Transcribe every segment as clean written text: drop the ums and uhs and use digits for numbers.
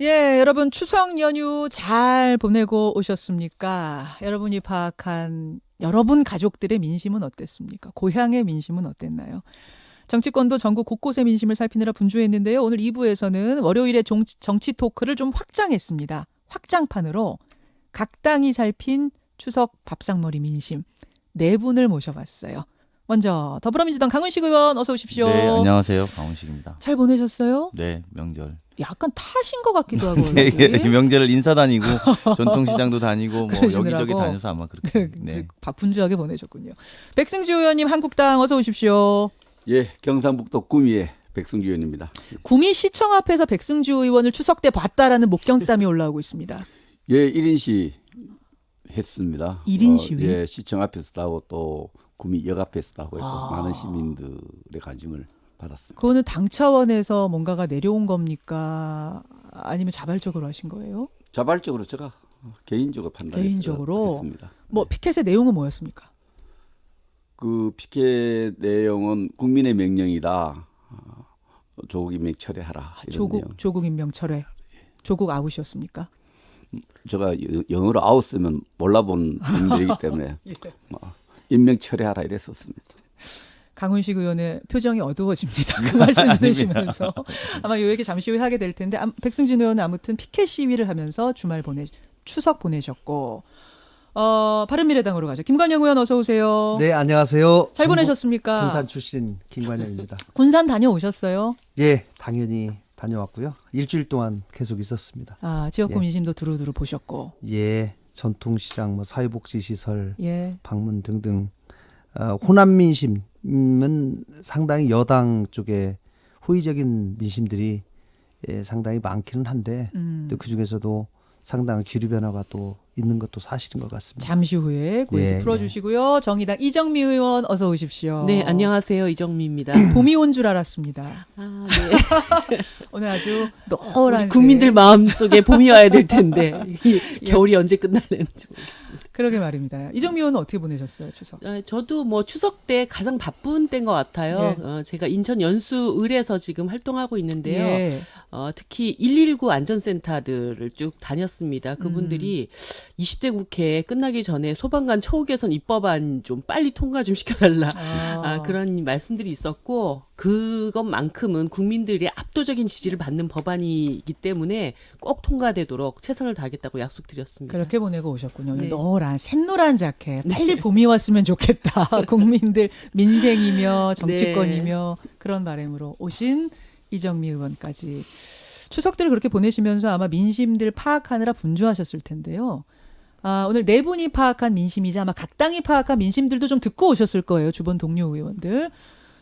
예, 여러분 추석 연휴 잘 보내고 오셨습니까? 여러분이 파악한 여러분 가족들의 민심은 어땠습니까? 고향의 민심은 어땠나요? 정치권도 전국 곳곳의 민심을 살피느라 분주했는데요. 오늘 2부에서는 월요일에 정치 토크를 좀 확장했습니다. 확장판으로 각 당이 살핀 추석 밥상머리 민심 네 분을 모셔봤어요. 먼저 더불어민주당 강훈식 의원 어서 오십시오. 네, 안녕하세요. 강훈식입니다. 잘 보내셨어요? 네, 명절. 약간 타신 것 같기도 하고. 네, 명절을 인사 다니고 전통시장도 다니고 뭐 그러시느라고. 여기저기 다녀서 아마 그렇게. 네. 바쁜주하게 보내셨군요. 백승주 의원님 한국당 어서 오십시오. 예, 경상북도 구미의 백승주 의원입니다. 구미 시청 앞에서 백승주 의원을 추석 때 봤다라는 목격담이 올라오고 있습니다. 예, 1인 시 했습니다. 1인 시위? 예, 시청 앞에서도 하고 또 구미 역 앞에서도 하고 해서 아. 많은 시민들의 관심을 받았습니다. 그거는 당 차원에서 뭔가가 내려온 겁니까? 아니면 자발적으로 하신 거예요? 자발적으로 제가 개인적으로 판단해서 개인적으로? 했습니다. 뭐 피켓의 내용은 뭐였습니까? 그 피켓 내용은 국민의 명령이다. 조국 임명 철회하라. 이런 내용. 조국 임명 철회. 조국 아웃이었습니까? 제가 영어로 아웃 쓰면 몰라본 분들이기 때문에 예. 임명 철회하라 이랬었습니다. 강훈식 의원의 표정이 어두워집니다. 그 말씀 들으시면서 아마 요 얘기 잠시 후에 하게 될 텐데 백승진 의원은 아무튼 피켓 시위를 하면서 추석 보내셨고 바른미래당으로 가죠. 김관영 의원 어서 오세요. 네, 안녕하세요. 잘 보내셨습니까? 군산 출신 김관영입니다. 군산 다녀오셨어요? 예, 당연히 다녀왔고요. 일주일 동안 계속 있었습니다. 아, 지역구 예. 민심도 두루두루 보셨고. 예, 전통시장, 뭐 사회복지시설 예. 방문 등등. 호남 민심은 상당히 여당 쪽에 호의적인 민심들이 상당히 많기는 한데 또 그 중에서도 상당한 기류 변화가 또 있는 것도 사실인 것 같습니다. 잠시 후에 그 얘기 예, 풀어주시고요. 정의당 이정미 의원 어서 오십시오. 네, 안녕하세요. 이정미입니다. 봄이 온 줄 알았습니다. 아, 네. 오늘 아주 노란 우리 국민들 마음속에 봄이 와야 될 텐데 이 겨울이 언제 끝날는지 모르겠습니다. 그러게 말입니다. 이정미 의원은 어떻게 보내셨어요, 추석? 저도 뭐 추석 때 가장 바쁜 때인 것 같아요. 네. 제가 인천 연수을에서 지금 활동하고 있는데요. 예. 특히 119 안전센터들을 쭉 다녔습니다. 그분들이 20대 국회 끝나기 전에 소방관 처우개선 입법안 좀 빨리 통과 좀 시켜달라. 그런 말씀들이 있었고 그것만큼은 국민들의 압도적인 지지를 받는 법안이기 때문에 꼭 통과되도록 최선을 다하겠다고 약속드렸습니다. 그렇게 보내고 오셨군요. 네. 노란 샛노란 자켓. 빨리 봄이 왔으면 좋겠다. 국민들 민생이며 정치권이며 그런 바람으로 오신 이정미 의원까지. 추석들을 그렇게 보내시면서 아마 민심들 파악하느라 분주하셨을 텐데요. 오늘 네 분이 파악한 민심이자 아마 각 당이 파악한 민심들도 좀 듣고 오셨을 거예요. 주변 동료 의원들.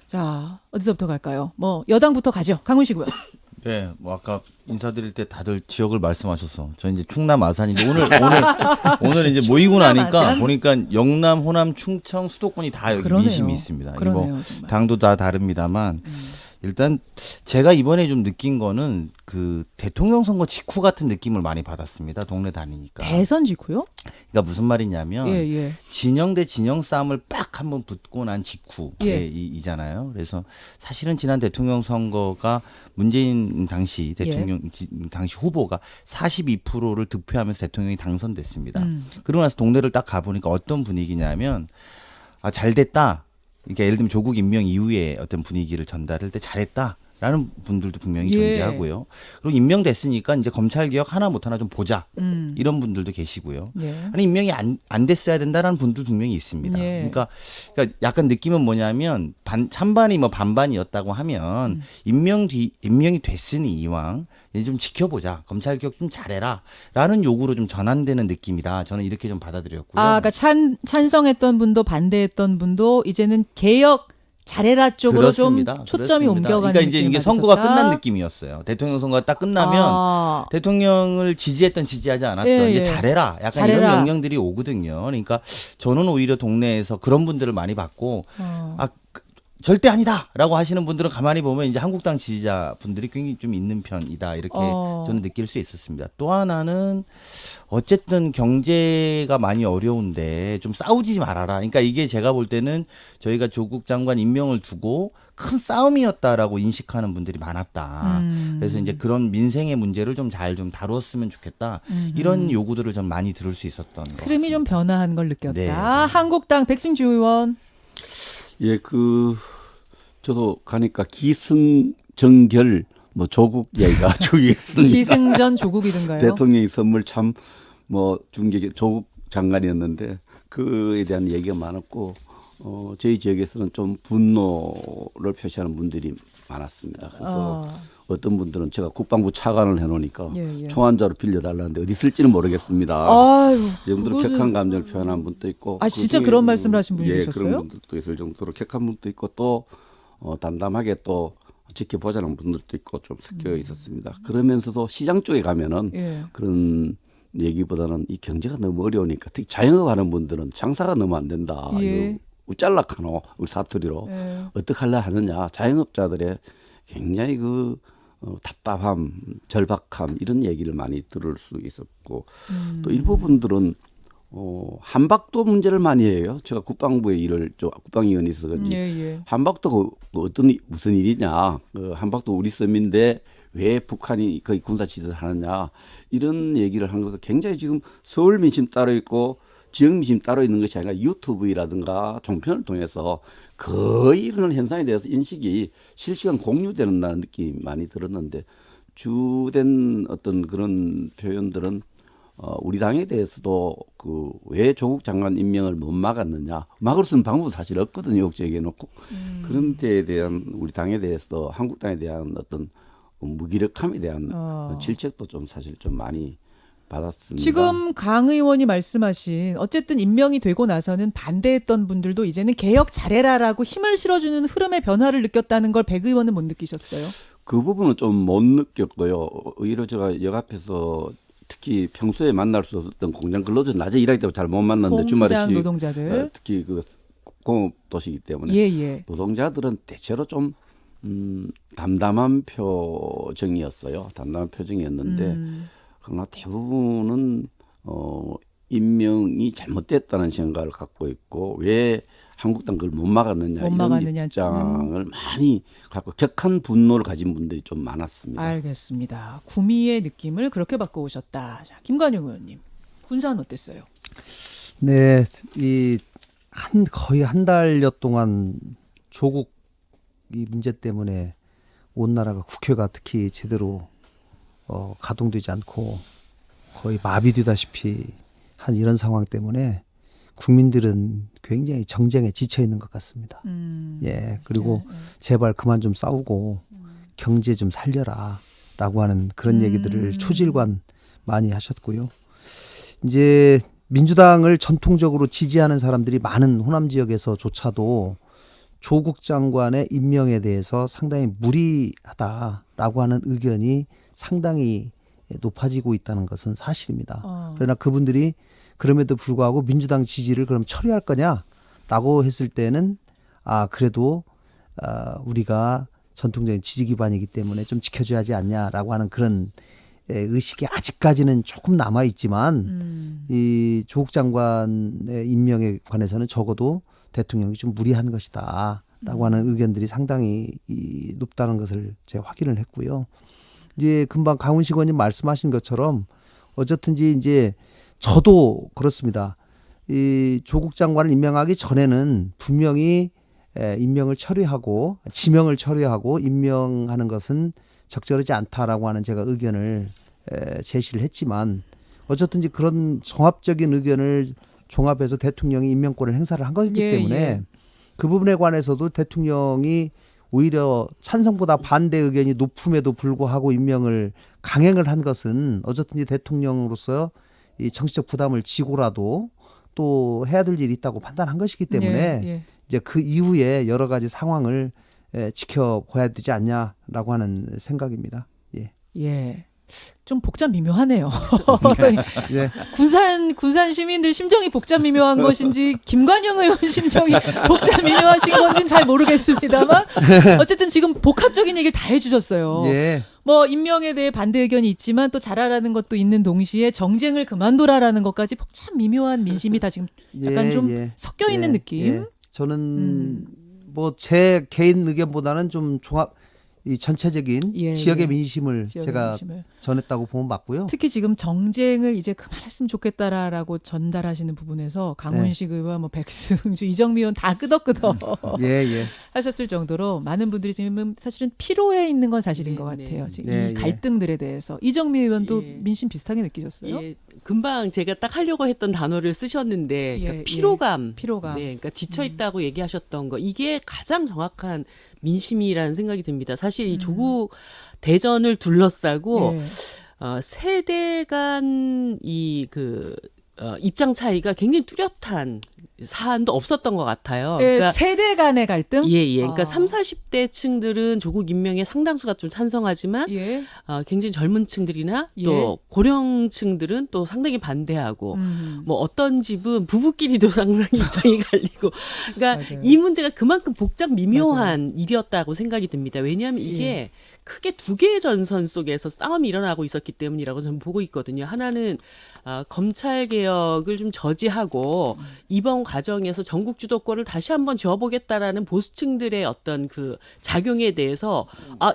자, 어디서부터 갈까요? 뭐 여당부터 가죠. 강훈식 의원. 네, 뭐 아까 인사드릴 때 다들 지역을 말씀하셨어. 저 이제 충남 아산인데 오늘 이제 모이고 충남 나니까 아산? 보니까 영남, 호남, 충청, 수도권이 다 여기 그러네요. 민심이 있습니다. 이거 그러네요, 정말. 당도 다 다릅니다만 일단 제가 이번에 좀 느낀 거는 그 대통령 선거 직후 같은 느낌을 많이 받았습니다. 동네 다니니까. 대선 직후요? 그러니까 무슨 말이냐면 예. 진영 대 진영 싸움을 빡 한번 붙고 난 직후에 예. 이잖아요. 그래서 사실은 지난 대통령 선거가 문재인 당시 대통령 당시 후보가 42%를 득표하면서 대통령이 당선됐습니다. 그러고 나서 동네를 딱 가보니까 어떤 분위기냐면 잘 됐다. 그러니까 예를 들면 조국 임명 이후에 어떤 분위기를 전달할 때 잘했다라는 분들도 분명히 예. 존재하고요. 그리고 임명됐으니까 이제 검찰 개혁 하나 못 하나 좀 보자. 이런 분들도 계시고요. 예. 아니 임명이 안 됐어야 된다라는 분도 분명히 있습니다. 예. 그러니까 약간 느낌은 뭐냐면 찬반이 뭐 반반이었다고 하면 임명이 됐으니 이왕 이제 좀 지켜보자. 검찰 개혁 좀 잘해라라는 요구로 좀 전환되는 느낌이다. 저는 이렇게 좀 받아들였고요. 그러니까 찬성했던 분도 반대했던 분도 이제는 개혁 잘해라 쪽으로 그렇습니다. 좀 초점이 그렇습니다. 옮겨가는 그러니까 이제 느낌이 이게 선거가 받으셨다? 끝난 느낌이었어요. 대통령 선거가 딱 끝나면 대통령을 지지하지 않았던 예, 이제 예. 잘해라 약간 잘해라. 이런 명령들이 오거든요. 그러니까 저는 오히려 동네에서 그런 분들을 많이 봤고 절대 아니다라고 하시는 분들은 가만히 보면 이제 한국당 지지자분들이 굉장히 좀 있는 편이다 이렇게 저는 느낄 수 있었습니다. 또 하나는 어쨌든 경제가 많이 어려운데 좀 싸우지 말아라. 그러니까 이게 제가 볼 때는 저희가 조국 장관 임명을 두고 큰 싸움이었다라고 인식하는 분들이 많았다. 그래서 이제 그런 민생의 문제를 좀 잘 좀 다루었으면 좋겠다. 이런 요구들을 좀 많이 들을 수 있었던 것 같습니다. 흐름이 좀 변화한 걸 느꼈다. 네. 한국당 백승주 의원. 예, 저도 가니까 기승전결 뭐 조국 얘기가 주겠습니다. 기승전 조국이든가요? 대통령이 선물 참 뭐 준 게 조국 장관이었는데 그에 대한 얘기가 많았고 저희 지역에서는 좀 분노를 표시하는 분들이 많았습니다. 그래서 어떤 분들은 제가 국방부 차관을 해놓으니까 예. 총안자로 빌려달라는데 어디 쓸지는 모르겠습니다. 아유, 이 정도로 그거는- 격한 감정을 표현한 분도 있고. 아, 진짜 그중에 그런 말씀을 하신 분이 예, 계셨어요? 그런 분들도 있을 정도로 격한 분도 있고 또 담담하게 또 지켜보자는 분들도 있고 좀 섞여 있었습니다. 그러면서도 시장 쪽에 가면은 예. 그런 얘기보다는 이 경제가 너무 어려우니까 특히 자영업 하는 분들은 장사가 너무 안 된다. 예. 이거 우짤락하노 우리 사투리로 예. 어떻게 하려 하느냐. 자영업자들의 굉장히 답답함, 절박함 이런 얘기를 많이 들을 수 있었고 또 일부분들은 한박도 문제를 많이 해요. 제가 국방부에 국방위원이 있어서 그런지 예. 한박도 무슨 일이냐. 한박도 우리 섬인데 왜 북한이 거의 군사 지도를 하느냐. 이런 얘기를 하는 것은 굉장히 지금 서울 민심 따로 있고 지역 민심 따로 있는 것이 아니라 유튜브라든가 종편을 통해서 거의 이런 현상에 대해서 인식이 실시간 공유되는 느낌이 많이 들었는데 주된 어떤 그런 표현들은 우리 당에 대해서도 왜 조국 장관 임명을 못 막았느냐. 막을 수 있는 방법은 사실 없거든요. 억제해 놓고. 그런 데에 대한 우리 당에 대해서 한국당에 대한 어떤 무기력함에 대한 질책도 좀 사실 좀 많이 받았습니다. 지금 강 의원이 말씀하신 어쨌든 임명이 되고 나서는 반대했던 분들도 이제는 개혁 잘해라라고 힘을 실어주는 흐름의 변화를 느꼈다는 걸 백 의원은 못 느끼셨어요? 그 부분은 좀 못 느꼈고요. 오히려 제가 역 앞에서 특히 평소에 만날 수 없었던 공장 근로자 낮에 일하기 때문에 잘 못 만났는데 주말에 공장 노동자들. 특히 공업 도시이기 때문에 예. 노동자들은 대체로 좀 담담한 표정이었어요. 담담한 표정이었는데 그러나 대부분은 임명이 잘못됐다는 생각을 갖고 있고 왜 한국당 그걸 못 막았느냐 이런 입장을 많이 갖고 격한 분노를 가진 분들이 좀 많았습니다. 알겠습니다. 구미의 느낌을 그렇게 바꿔오셨다. 자, 김관용 의원님. 군사는 어땠어요? 네, 거의 한 달여 동안 조국 이 문제 때문에 온 나라가 국회가 특히 제대로 가동되지 않고 거의 마비되다시피 한 이런 상황 때문에 국민들은 굉장히 정쟁에 지쳐 있는 것 같습니다. 예, 그리고 제발 그만 좀 싸우고 경제 좀 살려라라고 하는 그런 얘기들을 초질관 많이 하셨고요. 이제 민주당을 전통적으로 지지하는 사람들이 많은 호남 지역에서조차도 조국 장관의 임명에 대해서 상당히 무리하다라고 하는 의견이 상당히 높아지고 있다는 것은 사실입니다. 그러나 그분들이 그럼에도 불구하고 민주당 지지를 그럼 처리할 거냐라고 했을 때는 그래도 우리가 전통적인 지지 기반이기 때문에 좀 지켜줘야 하지 않냐라고 하는 그런 의식이 아직까지는 조금 남아 있지만 이 조국 장관의 임명에 관해서는 적어도 대통령이 좀 무리한 것이다라고 하는 의견들이 상당히 높다는 것을 제가 확인을 했고요. 이제 금방 강훈식 의원님 말씀하신 것처럼 어쨌든지 이제 저도 그렇습니다. 이 조국 장관을 임명하기 전에는 분명히 임명을 처리하고 지명을 처리하고 임명하는 것은 적절하지 않다라고 하는 제가 의견을 제시를 했지만 어쨌든지 그런 종합적인 의견을 종합해서 대통령이 임명권을 행사를 한 거기 때문에 그 부분에 관해서도 대통령이 오히려 찬성보다 반대 의견이 높음에도 불구하고 임명을 강행을 한 것은 어쨌든지 대통령으로서 이 정치적 부담을 지고라도 또 해야 될 일이 있다고 판단한 것이기 때문에 이제 그 이후에 여러 가지 상황을 지켜봐야 되지 않냐라고 하는 생각입니다. 예. 좀 복잡 미묘하네요. 예. 군산 시민들 심정이 복잡 미묘한 것인지 김관영 의원 심정이 복잡 미묘하신 건지는 잘 모르겠습니다만 어쨌든 지금 복합적인 얘기를 다 해주셨어요. 예. 뭐 임명에 대해 반대 의견이 있지만 또 잘하라는 것도 있는 동시에 정쟁을 그만둬라라는 것까지 복잡 미묘한 민심이 다 지금 약간 예, 좀 예. 섞여 있는 예, 느낌. 예. 저는 뭐 제 개인 의견보다는 좀 이 전체적인 예, 지역의 예. 민심을 지역의 제가 민심을. 전했다고 보면 맞고요. 특히 지금 정쟁을 이제 그만했으면 좋겠다라고 전달하시는 부분에서 강훈식 의원, 뭐 백승주, 이정미 의원 다 끄덕끄덕 예, 예. 하셨을 정도로 많은 분들이 지금 사실은 피로해 있는 건 사실인 네, 것 네. 같아요. 지금 네, 이 갈등들에 대해서 이정미 의원도 예. 민심 비슷하게 느끼셨어요? 예, 금방 제가 딱 하려고 했던 단어를 쓰셨는데 예, 그러니까 피로감, 예. 피로감. 네, 그러니까 지쳐 있다고 얘기하셨던 거 이게 가장 정확한 민심이라는 생각이 듭니다. 사실 이 조국 대전을 둘러싸고 예. 세대 간 입장 차이가 굉장히 뚜렷한 사안도 없었던 것 같아요. 예, 그러니까 세대 간의 갈등? 예. 그러니까 아. 30, 40대 층들은 조국 임명에 상당수가 좀 찬성하지만 예. 굉장히 젊은 층들이나 예. 또 고령층들은 또 상당히 반대하고 음. 뭐 어떤 집은 부부끼리도 상당히 입장이 갈리고 그러니까 맞아요. 이 문제가 그만큼 복잡 미묘한 일이었다고 생각이 듭니다. 왜냐하면 이게 예. 크게 두 개의 전선 속에서 싸움이 일어나고 있었기 때문이라고 저는 보고 있거든요. 하나는 검찰 개혁을 좀 저지하고 이번 과정에서 전국 주도권을 다시 한번 쥐어보겠다라는 보수층들의 어떤 그 작용에 대해서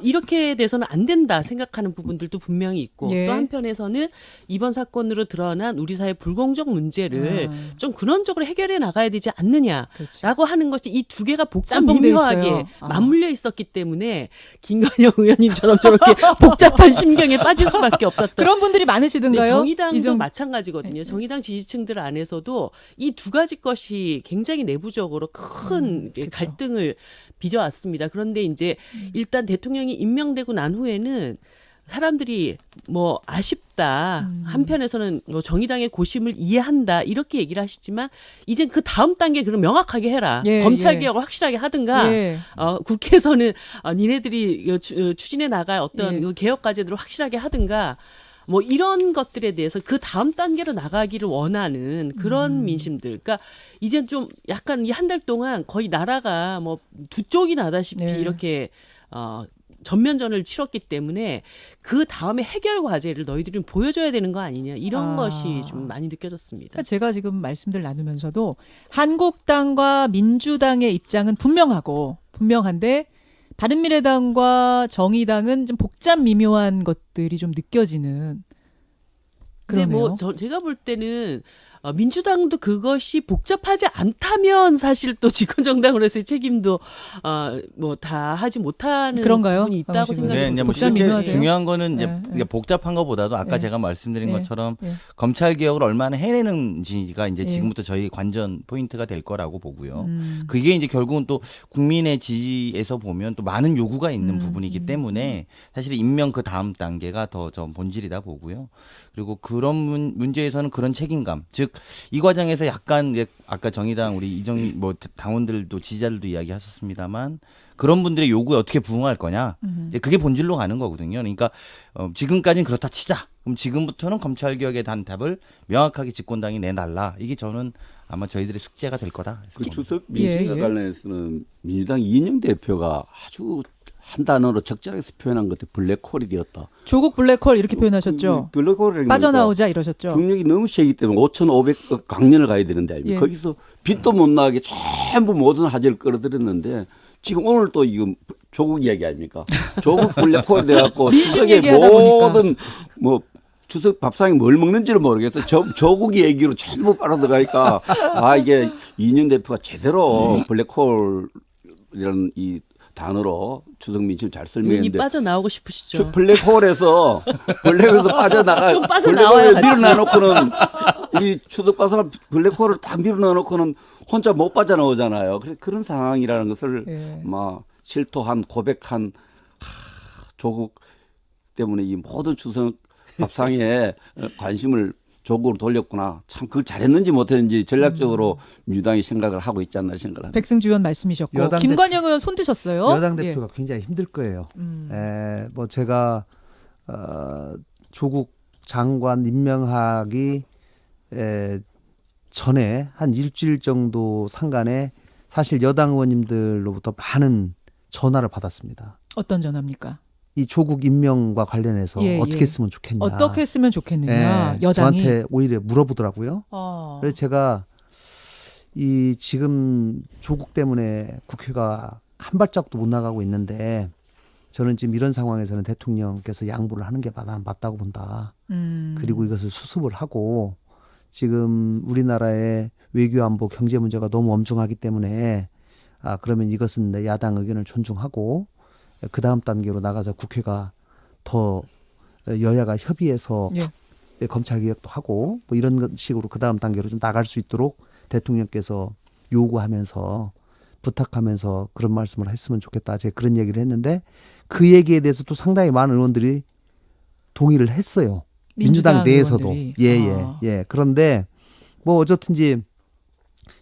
이렇게 돼서는 안 된다 생각하는 부분들도 분명히 있고 예. 또 한편에서는 이번 사건으로 드러난 우리 사회 불공정 문제를 좀 근원적으로 해결해 나가야 되지 않느냐라고 그렇죠. 하는 것이 이 두 개가 복잡 짬뽕돼 미묘하게 있어요. 아. 맞물려 있었기 때문에 김관영 의원님처럼 저렇게 복잡한 심경에 빠질 수밖에 없었던 그런 분들이 네, 많으시던가요? 정의당도 마찬가지거든요. 네. 정의당 지지층들 안에서도 이 두 가지 것이 굉장히 내부적으로 큰 그렇죠. 갈등을 빚어왔습니다. 그런데 이제 일단 대통령이 임명되고 난 후에는 사람들이 뭐 아쉽다 한편에서는 뭐 정의당의 고심을 이해한다 이렇게 얘기를 하시지만 이젠 그 다음 단계 그럼 명확하게 해라. 예, 검찰 예. 개혁을 확실하게 하든가 예. 국회에서는 니네들이 추진해 나갈 어떤 예. 그 개혁 과제들을 확실하게 하든가 뭐 이런 것들에 대해서 그 다음 단계로 나가기를 원하는 그런 민심들. 그러니까 이젠 좀 약간 이 한 달 동안 거의 나라가 뭐 두 쪽이 나다시피 네. 이렇게 전면전을 치렀기 때문에 그 다음에 해결 과제를 너희들이 좀 보여줘야 되는 거 아니냐 이런 것이 좀 많이 느껴졌습니다. 그러니까 제가 지금 말씀들 나누면서도 한국당과 민주당의 입장은 분명한데 바른미래당과 정의당은 좀 복잡 미묘한 것들이 좀 느껴지는 근데 그러네요. 뭐 제가 볼 때는 민주당도 그것이 복잡하지 않다면 사실 또 집권정당으로서의 책임도 뭐 다 하지 못하는 그런가요? 부분이 있다고 강훈식 생각이 의원님? 네, 이제 뭐 복잡 이렇게 미묘하세요? 중요한 거는 이제 네, 이게 복잡한 것보다도 아까 네. 제가 말씀드린 네. 것처럼 네. 검찰 개혁을 얼마나 해내는지가 이제 네. 지금부터 저희 관전 포인트가 될 거라고 보고요. 그게 이제 결국은 또 국민의 지지에서 보면 또 많은 요구가 있는 부분이기 때문에 사실 임명 그 다음 단계가 더 좀 본질이다 보고요. 그리고 그런 문제에서는 그런 책임감, 즉 이 과정에서 약간 이제 아까 정의당 우리 이정미 뭐 당원들도 지지자들도 이야기하셨습니다만 그런 분들의 요구에 어떻게 부응할 거냐, 이제 그게 본질로 가는 거거든요. 그러니까 지금까지는 그렇다 치자. 그럼 지금부터는 검찰 개혁의 단답을 명확하게 집권당이 내달라. 이게 저는 아마 저희들의 숙제가 될 거다. 그 추석 민심과 예. 관련해서는 민주당 이인영 대표가 아주 한 단어로 적절하게 표현한 것 같아. 블랙홀이 되었다. 조국 블랙홀 이렇게 표현하셨죠. 블랙홀이 빠져나오자 이러셨죠. 중력이 너무 세기 때문에 5,500억 강년을 가야 되는데 아닙니까? 예. 거기서 빛도 못 나게 전부 모든 화제를 끌어들였는데 지금 오늘 또 이거 조국 이야기 아닙니까? 조국 블랙홀이 돼갖고 민심 추석에 얘기하다 보니까. 모든 뭐 추석 밥상에 뭘 먹는지를 모르겠어. 조국 얘기로 전부 빨아들어가니까 이게 이인영 대표가 제대로 블랙홀이라는 이 단어로 추석 민심 잘 의원님 설명했는데 빠져나오고 싶으시죠? 블랙홀에서 빠져나가 좀 빠져나와야 블랙홀을 밀어넣어놓고는 우리 추석 밥상 블랙홀을 다 밀어넣어놓고는 혼자 못 빠져나오잖아요. 그런 상황이라는 것을 예. 막 실토한 고백한 조국 때문에 이 모든 추석 밥상에 관심을 조국으로 돌렸구나. 참 그걸 잘했는지 못했는지 전략적으로 민주당이 생각을 하고 있지 않나 생각을 합니다. 백승주 의원 말씀이셨고 여당 김관영 의원 손 드셨어요. 여당 예. 대표가 굉장히 힘들 거예요. 뭐 제가 조국 장관 임명하기 전에 한 일주일 정도 상간에 사실 여당 의원님들로부터 많은 전화를 받았습니다. 어떤 전화입니까? 이 조국 임명과 관련해서 예, 어떻게 예. 했으면 좋겠냐. 어떻게 했으면 좋겠느냐. 예, 여당이. 저한테 오히려 물어보더라고요. 어. 그래서 제가 이 지금 조국 때문에 국회가 한 발짝도 못 나가고 있는데 저는 지금 이런 상황에서는 대통령께서 양보를 하는 게 맞다고 본다. 그리고 이것을 수습을 하고 지금 우리나라의 외교 안보 경제 문제가 너무 엄중하기 때문에 그러면 이것은 내 야당 의견을 존중하고 그 다음 단계로 나가서 국회가 더 여야가 협의해서 예. 검찰 개혁도 하고 뭐 이런 식으로 그 다음 단계로 좀 나갈 수 있도록 대통령께서 요구하면서 부탁하면서 그런 말씀을 했으면 좋겠다. 제가 그런 얘기를 했는데 그 얘기에 대해서 또 상당히 많은 의원들이 동의를 했어요. 민주당 내에서도. 예. 그런데 뭐 어쨌든지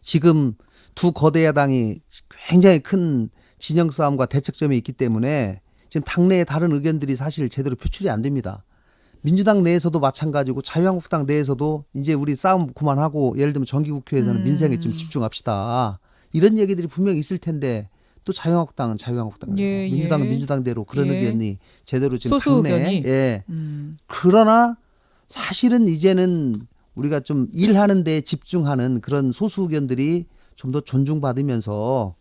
지금 두 거대 야당이 굉장히 큰 진영 싸움과 대척점이 있기 때문에 지금 당내의 다른 의견들이 사실 제대로 표출이 안 됩니다. 민주당 내에서도 마찬가지고 자유한국당 내에서도 이제 우리 싸움 그만하고 예를 들면 정기국회에서는 민생에 좀 집중합시다. 이런 얘기들이 분명히 있을 텐데 또 자유한국당은 자유한국당대로 예, 민주당은 예. 민주당대로 그런 예. 의견이 제대로 지금 소수 당내 의견이? 예. 그러나 사실은 이제는 우리가 좀 일하는 데 집중하는 그런 소수 의견들이 좀 더 존중받으면서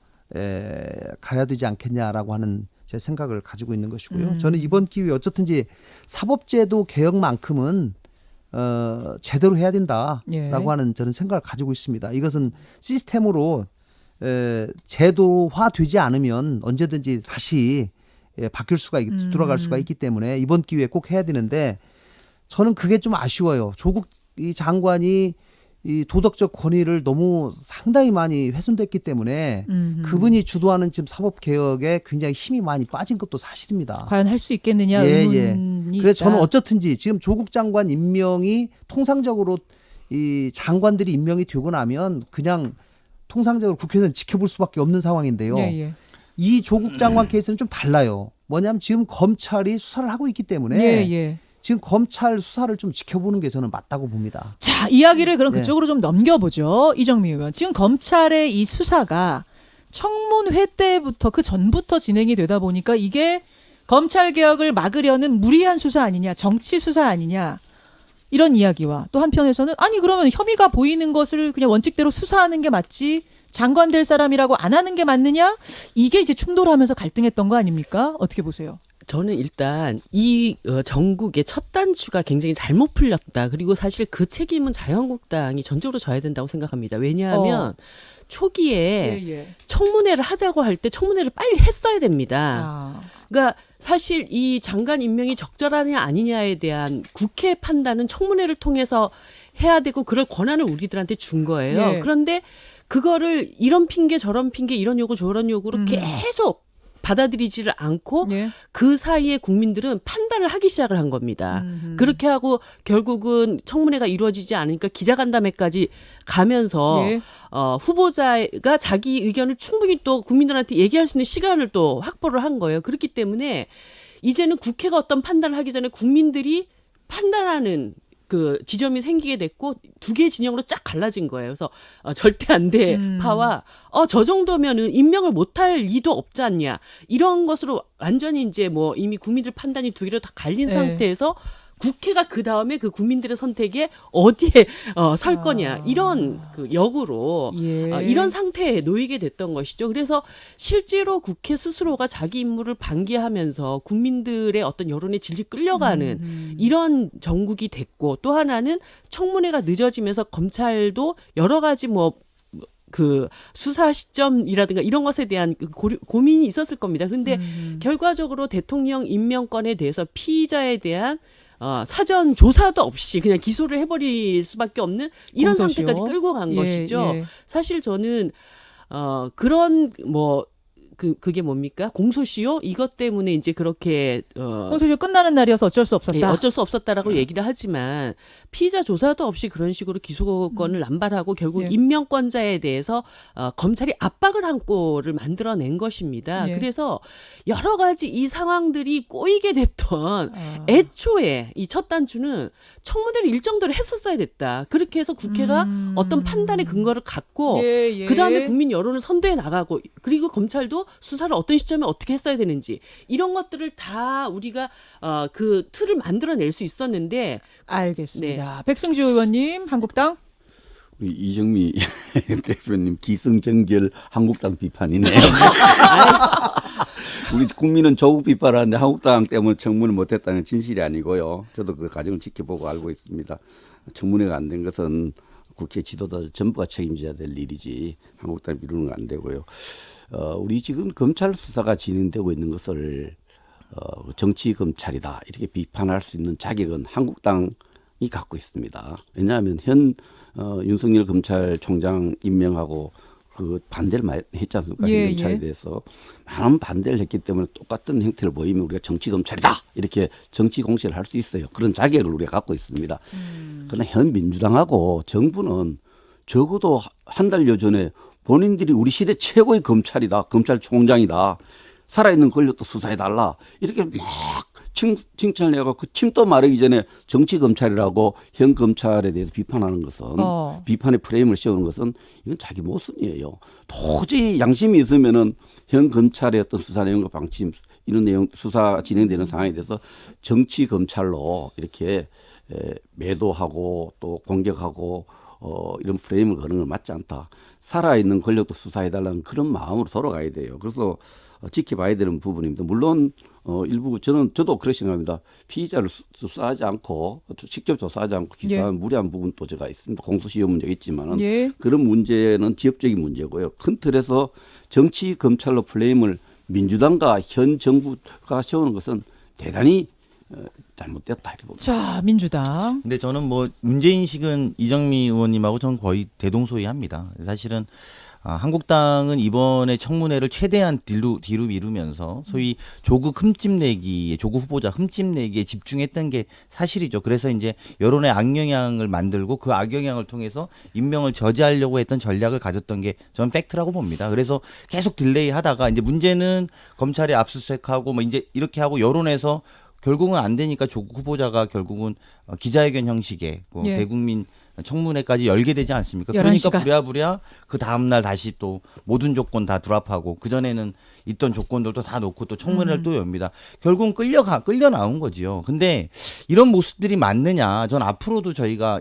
가야 되지 않겠냐라고 하는 제 생각을 가지고 있는 것이고요. 저는 이번 기회에 어쨌든지 사법제도 개혁만큼은 제대로 해야 된다라고 예. 하는 저는 생각을 가지고 있습니다. 이것은 시스템으로 제도화되지 않으면 언제든지 다시 바뀔 수가 들어갈 수가 있기 때문에 이번 기회에 꼭 해야 되는데 저는 그게 좀 아쉬워요. 조국 이 장관이 이 도덕적 권위를 너무 상당히 많이 훼손됐기 때문에 그분이 주도하는 지금 사법 개혁에 굉장히 힘이 많이 빠진 것도 사실입니다. 과연 할 수 있겠느냐 예. 의문이 그래서 있다. 저는 어쨌든지 지금 조국 장관 임명이 통상적으로 이 장관들이 임명이 되고 나면 그냥 통상적으로 국회에서는 지켜볼 수밖에 없는 상황인데요. 예. 이 조국 장관 케이스는 좀 달라요. 뭐냐면 지금 검찰이 수사를 하고 있기 때문에 예. 지금 검찰 수사를 좀 지켜보는 게 저는 맞다고 봅니다. 자, 이야기를 그럼 예. 그쪽으로 좀 넘겨보죠. 이정미 의원. 지금 검찰의 이 수사가 청문회 때부터 그 전부터 진행이 되다 보니까 이게 검찰 개혁을 막으려는 무리한 수사 아니냐, 정치 수사 아니냐 이런 이야기와 또 한편에서는 아니 그러면 혐의가 보이는 것을 그냥 원칙대로 수사하는 게 맞지 장관 될 사람이라고 안 하는 게 맞느냐 이게 이제 충돌하면서 갈등했던 거 아닙니까? 어떻게 보세요? 저는 일단 이 정국의 첫 단추가 굉장히 잘못 풀렸다. 그리고 사실 그 책임은 자유한국당이 전적으로 져야 된다고 생각합니다. 왜냐하면 초기에 청문회를 하자고 할 때 청문회를 빨리 했어야 됩니다. 그러니까 사실 이 장관 임명이 적절하냐 아니냐에 대한 국회 판단은 청문회를 통해서 해야 되고 그럴 권한을 우리들한테 준 거예요. 예. 그런데 그거를 이런 핑계 저런 핑계 이런 요구 저런 요구로 계속 받아들이지를 않고 그 사이에 국민들은 판단을 하기 시작을 한 겁니다. 그렇게 하고 결국은 청문회가 이루어지지 않으니까 기자간담회까지 가면서 후보자가 자기 의견을 충분히 또 국민들한테 얘기할 수 있는 시간을 또 확보를 한 거예요. 그렇기 때문에 이제는 국회가 어떤 판단을 하기 전에 국민들이 판단하는 그 지점이 생기게 됐고 두 개의 진영으로 쫙 갈라진 거예요. 그래서 절대 안 돼 파와 저 정도면은 임명을 못할 리도 없지 않냐 이런 것으로 완전히 이제 뭐 이미 국민들 판단이 두 개로 다 갈린 상태에서 국회가 그 다음에 그 국민들의 선택에 어디에 설 거냐 이런 그 역으로 이런 상태에 놓이게 됐던 것이죠. 그래서 실제로 국회 스스로가 자기 임무를 방기하면서 국민들의 어떤 여론에 질질 끌려가는 이런 정국이 됐고 또 하나는 청문회가 늦어지면서 검찰도 여러 가지 그 수사 시점이라든가 이런 것에 대한 고민이 있었을 겁니다. 그런데 결과적으로 대통령 임명권에 대해서 피의자에 대한 사전 조사도 없이 그냥 기소를 해버릴 수밖에 없는 이런 상태까지 끌고 간 것이죠. 사실 저는 그런 그게 뭡니까? 공소시효 이것 때문에 이제 그렇게 공소시효 끝나는 날이어서 어쩔 수 없었다. 예, 어쩔 수 없었다라고 얘기를 하지만 피의자 조사도 없이 그런 식으로 기소권을 남발하고 결국 예. 임명권자에 대해서 검찰이 압박을 한 꼴을 만들어낸 것입니다. 예. 그래서 여러 가지 이 상황들이 꼬이게 됐던 아. 애초에 이 첫 단추는 청문회를 일정대로 했었어야 됐다. 그렇게 해서 국회가 어떤 판단의 근거를 갖고 예, 예. 그다음에 국민 여론을 선도해 나가고 그리고 검찰도 수사를 어떤 시점에 어떻게 했어야 되는지 이런 것들을 다 우리가 그 틀을 만들어낼 수 있었는데 알겠습니다. 백승주 의원님, 한국당. 우리 이정미 대표님 기승전결 한국당 비판이네요. 우리 국민은 조국 비판하는데 한국당 때문에 청문을 못했다는 진실이 아니고요. 저도 그 과정을 지켜보고 알고 있습니다. 청문회가 안 된 것은 국회 지도자들 전부가 책임져야 될 일이지 한국당이 미루는 건 안 되고요. 우리 지금 검찰 수사가 진행되고 있는 것을 정치 검찰이다 이렇게 비판할 수 있는 자격은 한국당이 갖고 있습니다. 왜냐하면 현 윤석열 검찰총장 임명하고 그 반대를 많이 했지 않습니까? 예, 검찰에 예. 대해서 많은 반대를 했기 때문에 똑같은 형태를 보이면 우리가 정치 검찰이다 이렇게 정치 공세를 할 수 있어요. 그런 자격을 우리가 갖고 있습니다. 그러나 현 민주당하고 정부는 적어도 한 달여 전에 본인들이 우리 시대 최고의 검찰이다, 검찰총장이다, 살아있는 권력도 수사해달라 이렇게 막 칭찬을 해갖고 침도 마르기 전에 정치 검찰이라고 현 검찰에 대해서 비판하는 것은 비판의 프레임을 씌우는 것은 이건 자기 모순이에요. 도저히 양심이 있으면은 현 검찰의 어떤 수사 내용과 방침 이런 내용 수사 진행되는 상황에 대해서 정치 검찰로 이렇게 매도하고 또 공격하고 이런 프레임을 거는 건 맞지 않다. 살아있는 권력도 수사해달라는 그런 마음으로 돌아가야 돼요. 그래서 지켜봐야 되는 부분입니다. 물론 일부 저도 그렇게 생각합니다. 피의자를 수사하지 않고 직접 조사하지 않고 기소하는 무리한 부분도 제가 있습니다. 공소시효 문제가 있지만은 예. 그런 문제는 지역적인 문제고요. 큰 틀에서 정치 검찰로 프레임을 민주당과 현 정부가 세우는 것은 대단히 잘못됐다 이렇게 봅니다. 자, 민주당. 근데 저는 뭐 문제인식은 이정미 의원님하고 저는 거의 대동소이합니다. 사실은 한국당은 이번에 청문회를 최대한 뒤로 미루면서 소위 조국 흠집내기에 조국 후보자 흠집내기에 집중했던 게 사실이죠. 그래서 이제 여론의 악영향을 만들고 그 악영향을 통해서 임명을 저지하려고 했던 전략을 가졌던 게 저는 팩트라고 봅니다. 그래서 계속 딜레이 하다가 이제 문제는 검찰이 압수수색하고 뭐 이제 이렇게 하고 여론에서 결국은 안 되니까 조국 후보자가 결국은 기자회견 형식의 뭐 예. 대국민 청문회까지 열게 되지 않습니까? 11시간. 그러니까 부랴부랴 그 다음날 다시 또 모든 조건 다 드랍하고 그전에는 있던 조건들도 다 놓고 또 청문회를 또 엽니다. 결국은 끌려 나온 거지요. 근데 이런 모습들이 맞느냐. 전 앞으로도 저희가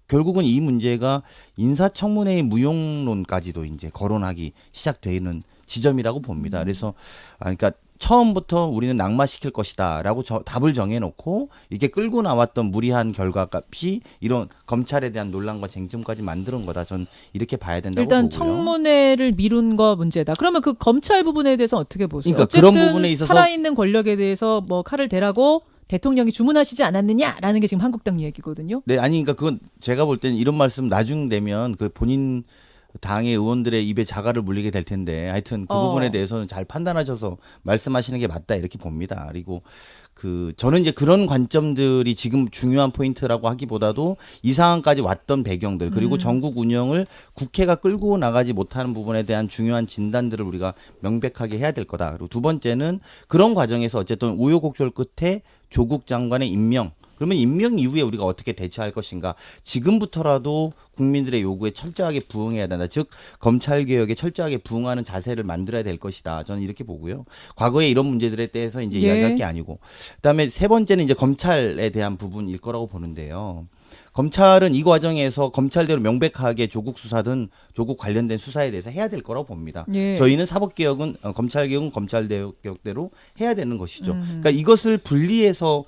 결국은 이 문제가 인사청문회의 무용론까지도 이제 거론하기 시작되는 지점이라고 봅니다. 그래서 그러니까 처음부터 우리는 낙마시킬 것이다라고 답을 정해놓고 이게 끌고 나왔던 무리한 결과값이 이런 검찰에 대한 논란과 쟁점까지 만드는 거다. 전 이렇게 봐야 된다고 일단 보고요. 청문회를 미룬 거 문제다. 그러면 그 검찰 부분에 대해서 어떻게 보세요? 그러니까 어쨌든 그런 부분에 있어서 살아있는 권력에 대해서 뭐 칼을 대라고 대통령이 주문하시지 않았느냐라는 게 지금 한국당 얘기거든요. 네, 아니 그러니까 그건 제가 볼 때는 이런 말씀 나중 되면 그 본인 당의 의원들의 입에 자갈을 물리게 될 텐데 하여튼 그 부분에 대해서는 잘 판단하셔서 말씀하시는 게 맞다 이렇게 봅니다. 그리고 저는 이제 그런 관점들이 지금 중요한 포인트라고 하기보다도 이 상황까지 왔던 배경들 그리고 전국 운영을 국회가 끌고 나가지 못하는 부분에 대한 중요한 진단들을 우리가 명백하게 해야 될 거다. 그리고 두 번째는 그런 과정에서 어쨌든 우여곡절 끝에 조국 장관의 임명 그러면 임명 이후에 우리가 어떻게 대처할 것인가. 지금부터라도 국민들의 요구에 철저하게 부응해야 된다. 즉 검찰개혁에 철저하게 부응하는 자세를 만들어야 될 것이다. 저는 이렇게 보고요. 과거에 이런 문제들에 대해서 이제 이야기할 게 아니고. 그다음에 세 번째는 이제 검찰에 대한 부분일 거라고 보는데요. 검찰은 이 과정에서 검찰대로 명백하게 조국 수사든 조국 관련된 수사에 대해서 해야 될 거라고 봅니다. 예. 저희는 사법개혁은 검찰개혁은 검찰개혁대로 해야 되는 것이죠. 그러니까 이것을 분리해서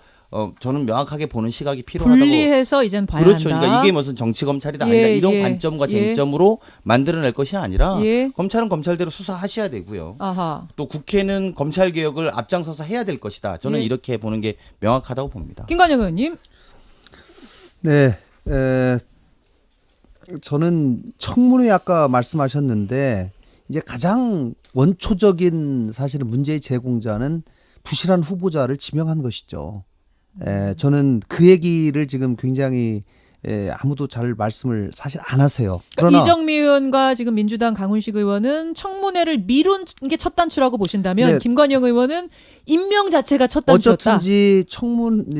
저는 명확하게 보는 시각이 필요하다고. 분리해서 이젠 봐야 그렇죠. 한다. 그러니까 이게 무슨 정치 검찰이다 아니다 이런 관점과 쟁점으로 만들어낼 것이 아니라 검찰은 검찰대로 수사하셔야 되고요. 아하. 또 국회는 검찰 개혁을 앞장서서 해야 될 것이다. 저는 이렇게 보는 게 명확하다고 봅니다. 김관영 의원님. 네, 저는 청문회 아까 말씀하셨는데 이제 가장 원초적인 사실은 문제의 제공자는 부실한 후보자를 지명한 것이죠. 저는 그 얘기를 지금 굉장히 아무도 잘 말씀을 사실 안 하세요. 그러니까 이정미 의원과 지금 민주당 강훈식 의원은 청문회를 미룬 게 첫 단추라고 보신다면 네. 김관영 의원은 임명 자체가 첫 단추였다. 어쨌든지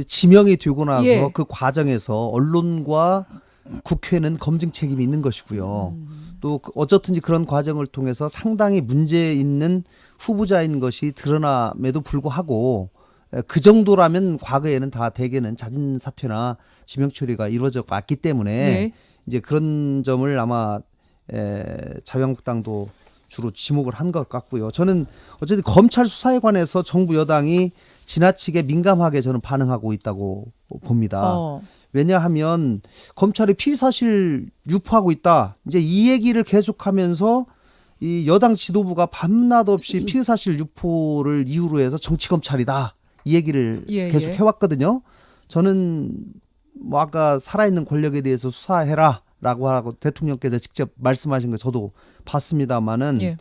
지명이 되고 나서 예. 그 과정에서 언론과 국회는 검증 책임이 있는 것이고요. 또 어쨌든지 그런 과정을 통해서 상당히 문제 있는 후보자인 것이 드러남에도 불구하고 그 정도라면 과거에는 다 대개는 자진 사퇴나 지명 처리가 이루어져 왔기 때문에 예. 이제 그런 점을 아마 자유한국당도 주로 지목을 한 것 같고요. 저는 어쨌든 검찰 수사에 관해서 정부 여당이 지나치게 민감하게 저는 반응하고 있다고 봅니다. 왜냐하면 검찰이 피의사실 유포하고 있다. 이제 이 얘기를 계속하면서 이 여당 지도부가 밤낮 없이 피의사실 유포를 이유로 해서 정치검찰이다. 이 얘기를 계속 해왔거든요. 저는 뭐 아까 살아있는 권력에 대해서 수사해라라고 하고 대통령께서 직접 말씀하신 거 저도 봤습니다마는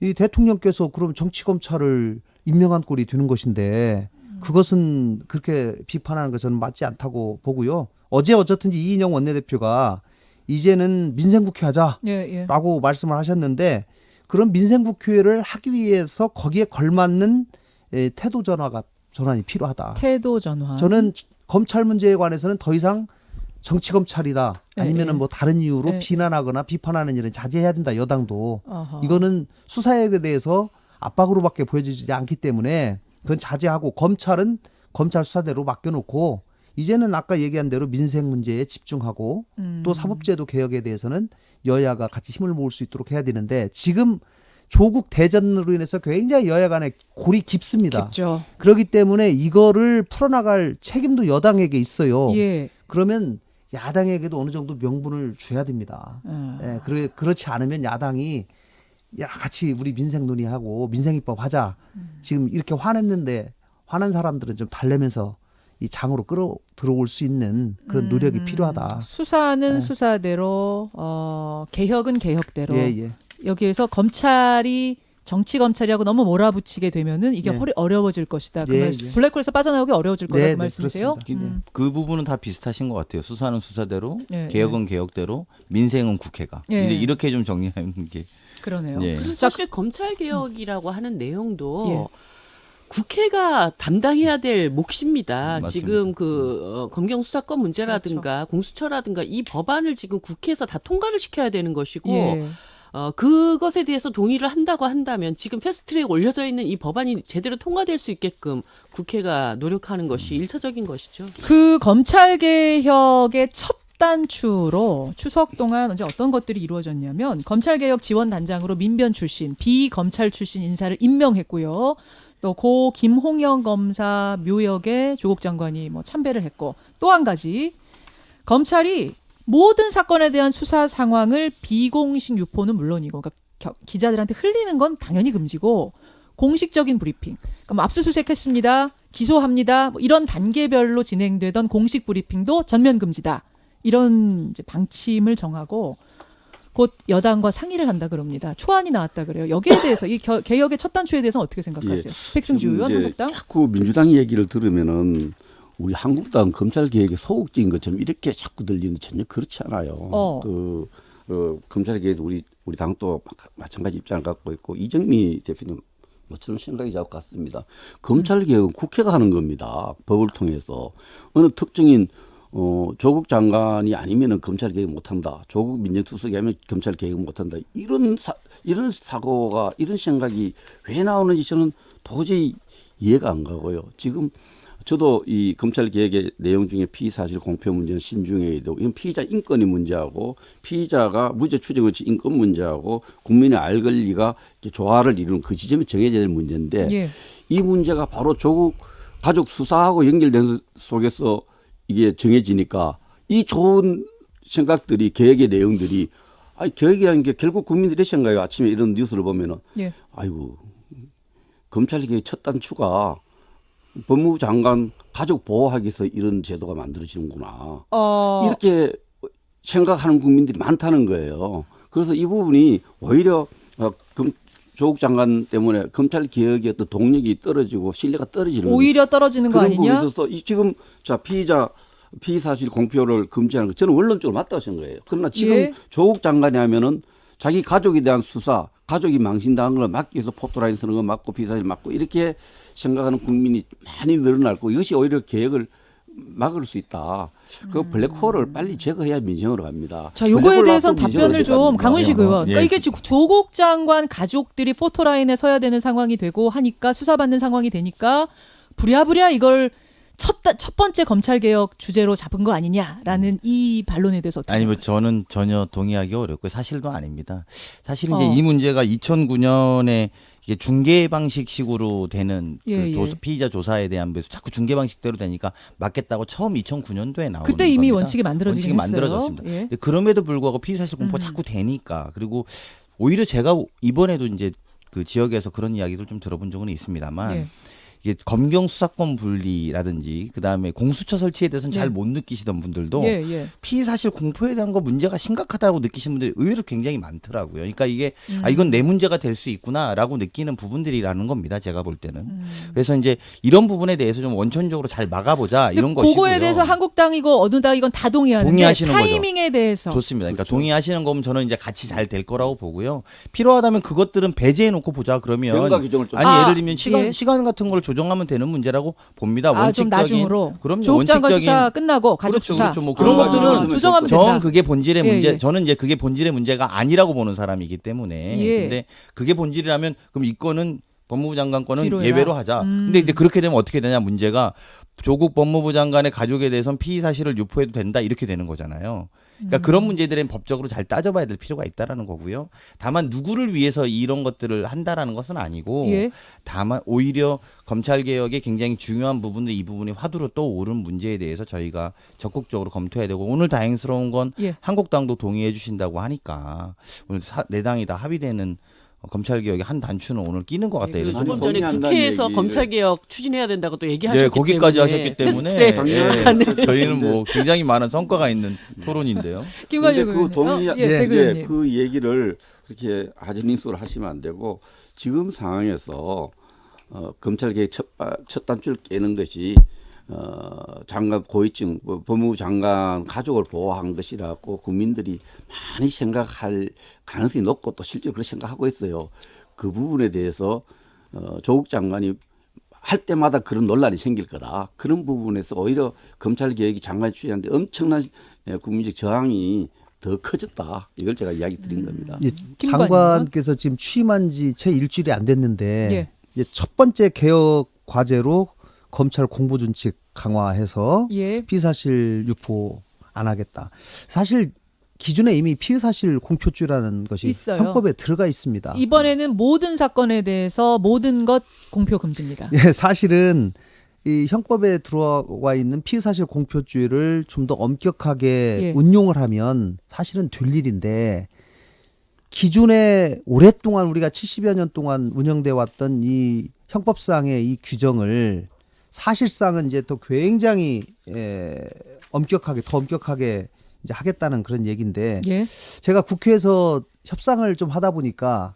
이 대통령께서 그럼 정치검찰을 임명한 꼴이 되는 것인데 그것은 그렇게 비판하는 거 저는 맞지 않다고 보고요. 어제 어쨌든지 이인영 원내대표가 이제는 민생국회 하자라고 말씀을 하셨는데 그런 민생국회를 하기 위해서 거기에 걸맞는 태도 전환이 필요하다. 태도 전환. 저는 검찰 문제에 관해서는 더 이상 정치 검찰이다. 아니면은 뭐 다른 이유로 비난하거나 비판하는 일은 자제해야 된다. 여당도. 이거는 수사에 대해서 압박으로밖에 보여지지 않기 때문에 그건 자제하고 검찰은 검찰 수사대로 맡겨놓고 이제는 아까 얘기한 대로 민생 문제에 집중하고 또 사법제도 개혁에 대해서는 여야가 같이 힘을 모을 수 있도록 해야 되는데 지금 조국 대전으로 인해서 굉장히 여야 간에 골이 깊습니다. 깊죠. 그렇기 때문에 이거를 풀어나갈 책임도 여당에게 있어요. 그러면 야당에게도 어느 정도 명분을 줘야 됩니다. 그렇지 않으면 야당이 같이 우리 민생 논의하고 민생입법 하자. 지금 이렇게 화냈는데 화난 사람들은 좀 달래면서 이 장으로 끌어 들어올 수 있는 그런 노력이 필요하다. 수사는 수사대로 개혁은 개혁대로. 여기에서 검찰이 정치 검찰이라고 너무 몰아붙이게 되면은 이게 어려워질 것이다. 그 블랙홀에서 빠져나오기 어려워질 거다. 그 말씀이세요? 그 부분은 다 비슷하신 것 같아요. 수사는 수사대로, 개혁은 개혁대로, 민생은 국회가. 이렇게 좀 정리하는 게. 그러네요. 사실 검찰 개혁이라고 하는 내용도 국회가 담당해야 될 몫입니다. 맞습니다. 지금 그 검경 수사권 문제라든가 공수처라든가 이 법안을 지금 국회에서 다 통과를 시켜야 되는 것이고 그것에 대해서 동의를 한다고 한다면 지금 패스트트랙 올려져 있는 이 법안이 제대로 통과될 수 있게끔 국회가 노력하는 것이 일차적인 것이죠. 그 검찰 개혁의 첫 단추로 추석 동안 이제 어떤 것들이 이루어졌냐면 검찰개혁 지원단장으로 민변 출신, 비검찰 출신 인사를 임명했고요. 또 고 김홍영 검사 묘역에 조국 장관이 뭐 참배를 했고 또 한 가지 검찰이 모든 사건에 대한 수사 상황을 비공식 유포는 물론이고 그러니까 기자들한테 흘리는 건 당연히 금지고 공식적인 브리핑. 그러니까 뭐 압수수색했습니다. 기소합니다. 뭐 이런 단계별로 진행되던 공식 브리핑도 전면 금지다. 이런 이제 방침을 정하고 곧 여당과 상의를 한다 그럽니다. 초안이 나왔다 그래요. 여기에 대해서 이 개혁의 첫 단추에 대해서는 어떻게 생각하세요? 백승주 의원, 한국당? 자꾸 민주당 얘기를 들으면은 우리 한국당 검찰 개혁의 소극적인 것처럼 이렇게 자꾸 들리는 전혀 그렇지 않아요. 검찰 개혁 우리 당도 마찬가지 입장을 갖고 있고 이정미 대표님 뭐처럼 생각이 자꾸 같습니다. 검찰 개혁은 국회가 하는 겁니다. 법을 통해서 어느 특정인 조국 장관이 아니면은 검찰 개혁 못한다. 조국 민정수석이 하면 검찰 개혁 못한다. 이런 사고가 이런 생각이 왜 나오는지 저는 도저히 이해가 안 가고요. 지금 저도 이 검찰 개혁의 내용 중에 피의사실 공표 문제는 신중해야 되고 이건 피의자 인권이 문제하고 피의자가 무죄 추정의 인권 문제하고 국민의 알 권리가 조화를 이루는 그 지점이 정해져야 될 문제인데 이 문제가 바로 조국 가족 수사하고 연결된 속에서 이게 정해지니까 이 좋은 생각들이 개혁의 내용들이 개혁이라는 게 결국 국민들이 생각해요. 아침에 이런 뉴스를 보면은 아이고 검찰 개혁 첫 단추가 법무부 장관 가족 보호하기 위해서 이런 제도가 만들어지는구나. 이렇게 생각하는 국민들이 많다는 거예요. 그래서 이 부분이 오히려 조국 장관 때문에 검찰 개혁의 어떤 동력이 떨어지고 신뢰가 떨어지는 오히려 떨어지는 거 그런 아니냐? 부분에 있어서 지금 자 피의 사실 공표를 금지하는 거 저는 원론적으로 맞다고 생각해요. 그러나 지금 예. 조국 장관이 하면은 자기 가족에 대한 수사, 가족이 망신당한 걸 막기 위해서 포토라인 쓰는 거 막고 피의 사실 막고 이렇게 생각하는 국민이 많이 늘어날 거고 이것이 오히려 개혁을 막을 수 있다. 그 블랙홀을 빨리 제거해야 민심으로 갑니다. 자, 요거에 블랙홀 대해서는 앞으로 답변을 민심으로 좀 갑니다. 강훈식 의원. 그러니까 예. 이게 지금 조국 장관 가족들이 포토라인에 서야 되는 상황이 되고 하니까 수사받는 상황이 되니까 부랴부랴 이걸 첫 번째 검찰 개혁 주제로 잡은 거 아니냐라는 이 반론에 대해서 어떻게 아니 뭐 생각하세요? 저는 전혀 동의하기 어렵고 사실도 아닙니다. 사실 이제 어. 이 문제가 2009년에 이게 중계 방식식으로 되는 예, 그 예. 피의자 조사에 대한 배수 자꾸 중계 방식대로 되니까 맞겠다고 처음 2009년도에 나오는 그때 이미 겁니다. 원칙이 만들어지긴 원칙이 했어요. 만들어졌습니다. 예. 근데 그럼에도 불구하고 피의 사실 공포가 자꾸 되니까 그리고 오히려 제가 이번에도 이제 그 지역에서 그런 이야기를 좀 들어본 적은 있습니다만 예. 이게 검경 수사권 분리라든지 그다음에 공수처 설치에 대해서는 네. 잘 못 느끼시던 분들도 예, 예. 피의 사실 공포에 대한 거 문제가 심각하다고 느끼시는 분들이 의외로 굉장히 많더라고요. 그러니까 이게 아 이건 내 문제가 될 수 있구나라고 느끼는 부분들이라는 겁니다. 제가 볼 때는. 그래서 이제 이런 부분에 대해서 좀 원천적으로 잘 막아보자 이런 근데 것이고요. 그거에 대해서 한국당이고 어느 당 이건 다 동의하는데 동의하시는 거죠. 타이밍에 대해서 좋습니다. 그러니까 동의하시는 거면 저는 이제 같이 잘 될 거라고 보고요. 필요하다면 그것들은 배제해 놓고 보자 그러면 경과 규정을 좀 아니 아, 예를 들면 예. 시간 같은 걸 조정하면 되는 문제라고 봅니다. 아, 좀 원칙적인 나중으로 그럼요. 조국 장관 원칙적인 수사 끝나고 가족 그렇죠, 수사 그렇죠. 뭐 그런 아, 것들은 조정하면 전 된다. 그게 본질의 예, 문제. 예. 저는 이제 그게 본질의 문제가 아니라고 보는 사람이기 때문에. 예. 근데 그게 본질이라면 그럼 이 건은 법무부 장관 건은 뒤로 해라. 예외로 하자. 근데 이제 그렇게 되면 어떻게 되냐 문제가 조국 법무부 장관의 가족에 대해서는 피의 사실을 유포해도 된다 이렇게 되는 거잖아요. 그러니까 그런 문제들은 법적으로 잘 따져봐야 될 필요가 있다라는 거고요. 다만 누구를 위해서 이런 것들을 한다라는 것은 아니고 예. 다만 오히려 검찰 개혁의 굉장히 중요한 부분들 이 부분이 화두로 떠오른 문제에 대해서 저희가 적극적으로 검토해야 되고 오늘 다행스러운 건 예. 한국당도 동의해 주신다고 하니까 오늘 네 당이 다 합의되는 검찰 개혁의 한 단추는 오늘 끼는 것 같다 그리고 이런 아니, 조금 생각이 전에 동의한다는 국회에서 얘기를. 검찰 개혁 추진해야 된다고 또 얘기하셨기 네, 거기까지 때문에 하셨기 때문에 테스트에 예, 저희는 뭐 굉장히 많은 성과가 있는 토론인데요. 김관영 근데 그 동의, 의원님. 예, 백 의원님. 그 얘기를 그렇게 하진닝수로 하시면 안 되고 지금 상황에서 검찰 개혁 첫 단추를 깨는 것이 장관 고위층 법무부 장관 가족을 보호한 것이라고 국민들이 많이 생각할 가능성이 높고 또 실제로 그렇게 생각하고 있어요. 그 부분에 대해서 조국 장관이 할 때마다 그런 논란이 생길 거다. 그런 부분에서 오히려 검찰 개혁이 장관이 추진하는데 엄청난 국민적 저항이 더 커졌다. 이걸 제가 이야기 드린 겁니다. 예, 김관영 장관께서 지금 취임한 지 채 일주일이 안 됐는데 예. 이제 첫 번째 개혁 과제로 검찰 공보준칙 강화해서 예. 피의사실 유포 안 하겠다. 사실 기존에 이미 피의사실 공표죄라는 것이 있어요. 형법에 들어가 있습니다. 이번에는 모든 사건에 대해서 모든 것 공표 금지입니다. 예, 사실은 이 형법에 들어와 있는 피의사실 공표죄를 좀 더 엄격하게 예. 운용을 하면 사실은 될 일인데 기존에 오랫동안 우리가 70여 년 동안 운영돼 왔던 이 형법상의 이 규정을 사실상은 이제 또 굉장히 엄격하게 더 엄격하게 이제 하겠다는 그런 얘기인데 예. 제가 국회에서 협상을 좀 하다 보니까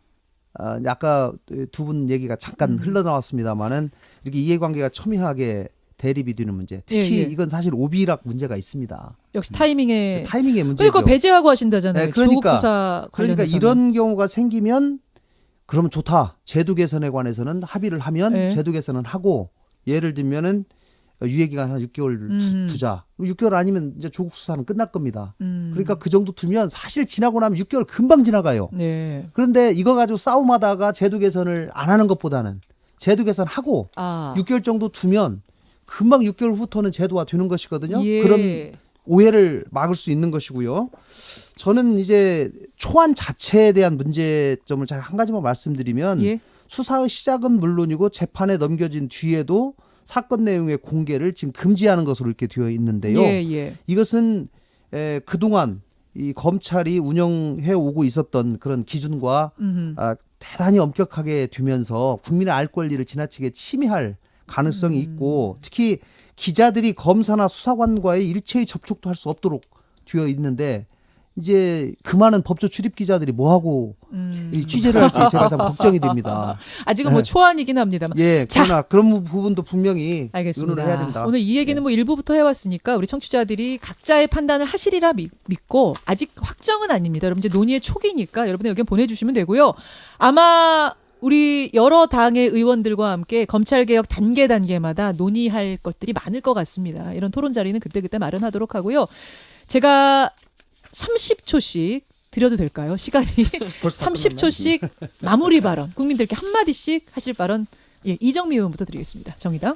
아까 두 분 얘기가 잠깐 흘러나왔습니다만은 이렇게 이해관계가 첨예하게 대립이 되는 문제. 특히 예, 예. 이건 사실 오비락 문제가 있습니다. 역시 타이밍에 타이밍의 문제죠. 그러니까 배제하고 하신다잖아요. 네, 그러니까, 조국 수사 그러니까 관련해서는. 이런 경우가 생기면 그러면 좋다. 제도 개선에 관해서는 합의를 하면 네. 제도 개선은 하고 예를 들면은 유예기간 한 6개월 두자. 6개월 아니면 이제 조국 수사는 끝날 겁니다. 그러니까 그 정도 두면 사실 지나고 나면 6개월 금방 지나가요. 네. 그런데 이거 가지고 싸움하다가 제도 개선을 안 하는 것보다는 제도 개선하고 아. 6개월 정도 두면 금방 6개월 후부터는 제도화 되는 것이거든요. 예. 그럼 오해를 막을 수 있는 것이고요. 저는 이제 초안 자체에 대한 문제점을 제가 한 가지만 말씀드리면 예. 수사의 시작은 물론이고 재판에 넘겨진 뒤에도 사건 내용의 공개를 지금 금지하는 것으로 이렇게 되어 있는데요. 예, 예. 이것은 그동안 이 검찰이 운영해 오고 있었던 그런 기준과 대단히 엄격하게 되면서 국민의 알 권리를 지나치게 침해할 가능성이 있고 특히 기자들이 검사나 수사관과의 일체의 접촉도 할 수 없도록 되어 있는데 이제 그 많은 법조 출입 기자들이 뭐 하고 이 취재를 할지 제가 참 걱정이 됩니다. 아직은 뭐 초안이긴 합니다만. 예, 자. 그러나 그런 부분도 분명히 알겠습니다. 의논을 해야 된다. 오늘 이 얘기는 뭐 일부부터 해왔으니까 우리 청취자들이 각자의 판단을 하시리라 믿고 아직 확정은 아닙니다. 여러분 이제 논의의 초기니까 여러분의 의견 보내주시면 되고요. 아마 우리 여러 당의 의원들과 함께 검찰개혁 단계마다 논의할 것들이 많을 것 같습니다. 이런 토론 자리는 그때그때 마련하도록 하고요. 제가 30초씩 드려도 될까요? 시간이 30초씩 마무리 발언, 국민들께 한마디씩 하실 발언, 예, 이정미 의원부터 드리겠습니다. 정의당.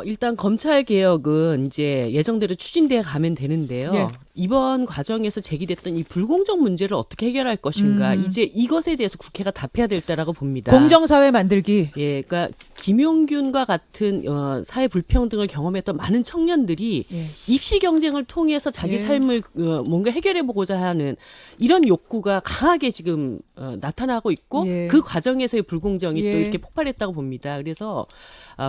일단 검찰 개혁은 이제 예정대로 추진돼 가면 되는데요. 예. 이번 과정에서 제기됐던 이 불공정 문제를 어떻게 해결할 것인가. 이제 이것에 대해서 국회가 답해야 될 때라고 봅니다. 공정사회 만들기. 예, 그러니까 김용균과 같은 사회 불평등을 경험했던 많은 청년들이 예. 입시 경쟁을 통해서 자기 예. 삶을 뭔가 해결해 보고자 하는 이런 욕구가 강하게 지금 나타나고 있고 예. 그 과정에서의 불공정이 예. 또 이렇게 폭발했다고 봅니다. 그래서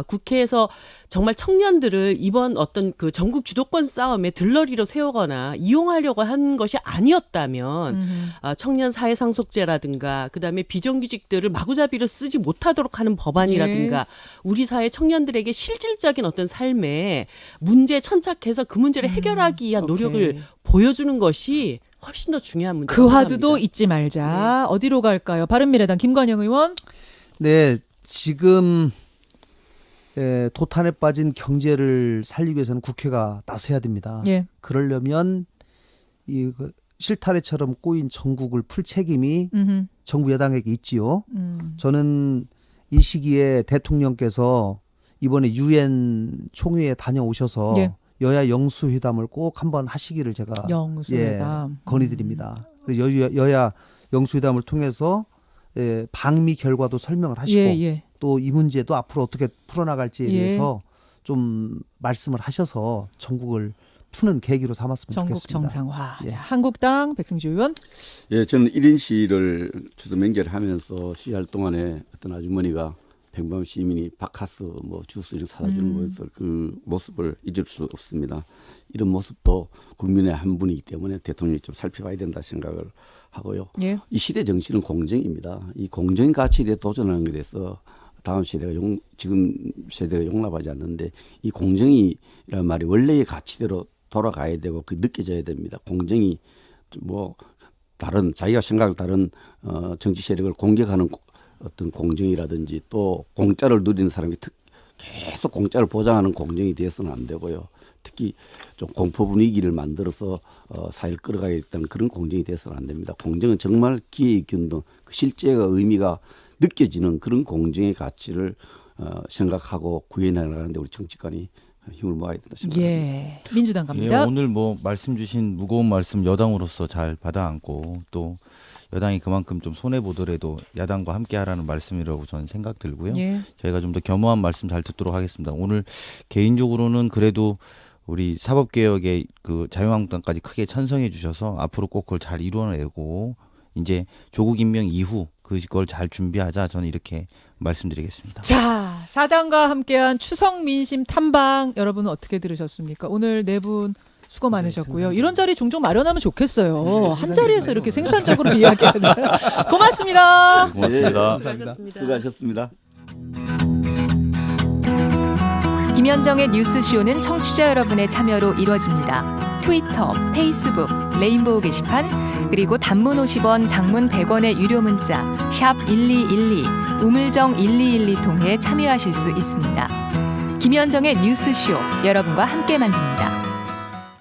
국회에서 정말 청년들을 이번 어떤 그 전국 주도권 싸움에 들러리로 세우거나 이용하려고 한 것이 아니었다면 청년 사회상속제라든가 그다음에 비정규직들을 마구잡이로 쓰지 못하도록 하는 법안이라든가 우리 사회 청년들에게 실질적인 어떤 삶에 문제에 천착해서 그 문제를 해결하기 위한 노력을 오케이. 보여주는 것이 훨씬 더 중요한 문제라고 그 화두도 생각합니다. 잊지 말자. 어디로 갈까요? 바른미래당 김관영 의원. 네, 지금 도탄에 빠진 경제를 살리기 위해서는 국회가 나서야 됩니다. 예. 그러려면 그 실타래처럼 꼬인 전국을 풀 책임이 정부 여당에게 있지요. 저는 이 시기에 대통령께서 이번에 유엔 총회에 다녀오셔서 예. 여야 영수회담을 꼭 한번 하시기를 제가 영수회담. 건의드립니다. 그래서 여야 영수회담을 통해서 방미 결과도 설명을 하시고 예. 또 이 문제도 앞으로 어떻게 풀어나갈지에 예. 대해서 좀 말씀을 하셔서 전국을 푸는 계기로 삼았으면 전국 좋겠습니다. 정상화. 예. 자, 한국당 백승주 의원. 예, 저는 1인 시위를 주도 연결하면서 시위할 동안에 어떤 아주머니가 평범 시민이 바카스 뭐 주스 이런 사다 주는 거에서 그 모습을 잊을 수 없습니다. 이런 모습도 국민의 한 분이기 때문에 대통령이 좀 살펴봐야 된다 생각을 하고요. 예. 이 시대 정신은 공정입니다. 이 공정 가치에 대해 도전하는 것에 대해서 다음 세대가 지금 세대가 용납하지 않는데 이 공정이라는 말이 원래의 가치대로 돌아가야 되고 그 느껴져야 됩니다. 공정이 뭐 다른 자기가 생각할 다른 정치 세력을 공격하는 어떤 공정이라든지 또 공짜를 누리는 사람이 계속 공짜를 보장하는 공정이 돼서는 안 되고요. 특히 좀 공포 분위기를 만들어서 사회를 끌어가겠다는 그런 공정이 돼서는 안 됩니다. 공정은 정말 기회균등, 그 실제가 의미가 느껴지는 그런 공정의 가치를 생각하고 구현해 나가는데 우리 정치권이 힘을 모아야 된다 생각합니다. 예. 민주당 갑니다. 예, 오늘 뭐 말씀 주신 무거운 말씀 여당으로서 잘 받아안고 또 여당이 그만큼 좀 손해 보더라도 야당과 함께하라는 말씀이라고 저는 생각 들고요. 예. 저희가 좀 더 겸허한 말씀 잘 듣도록 하겠습니다. 오늘 개인적으로는 그래도 우리 사법개혁의 그 자유한국당까지 크게 찬성해 주셔서 앞으로 꼭 그걸 잘 이루어내고 이제 조국 임명 이후 그걸 잘 준비하자 저는 이렇게 말씀드리겠습니다. 자, 사당과 함께한 추석 민심 탐방 여러분은 어떻게 들으셨습니까? 오늘 네 분 수고 많으셨고요. 이런 자리 종종 마련하면 좋겠어요. 한 자리에서 이렇게 생산적으로 이야기하는. 고맙습니다. 고맙습니다. 수고하셨습니다. 김현정의 뉴스쇼는 청취자 여러분의 참여로 이루어집니다. 트위터, 페이스북, 레인보우 게시판, 그리고 단문 50원, 장문 100원의 유료 문자 샵 1212, 우물정 1212 통해 참여하실 수 있습니다. 김현정의 뉴스쇼, 여러분과 함께 만듭니다.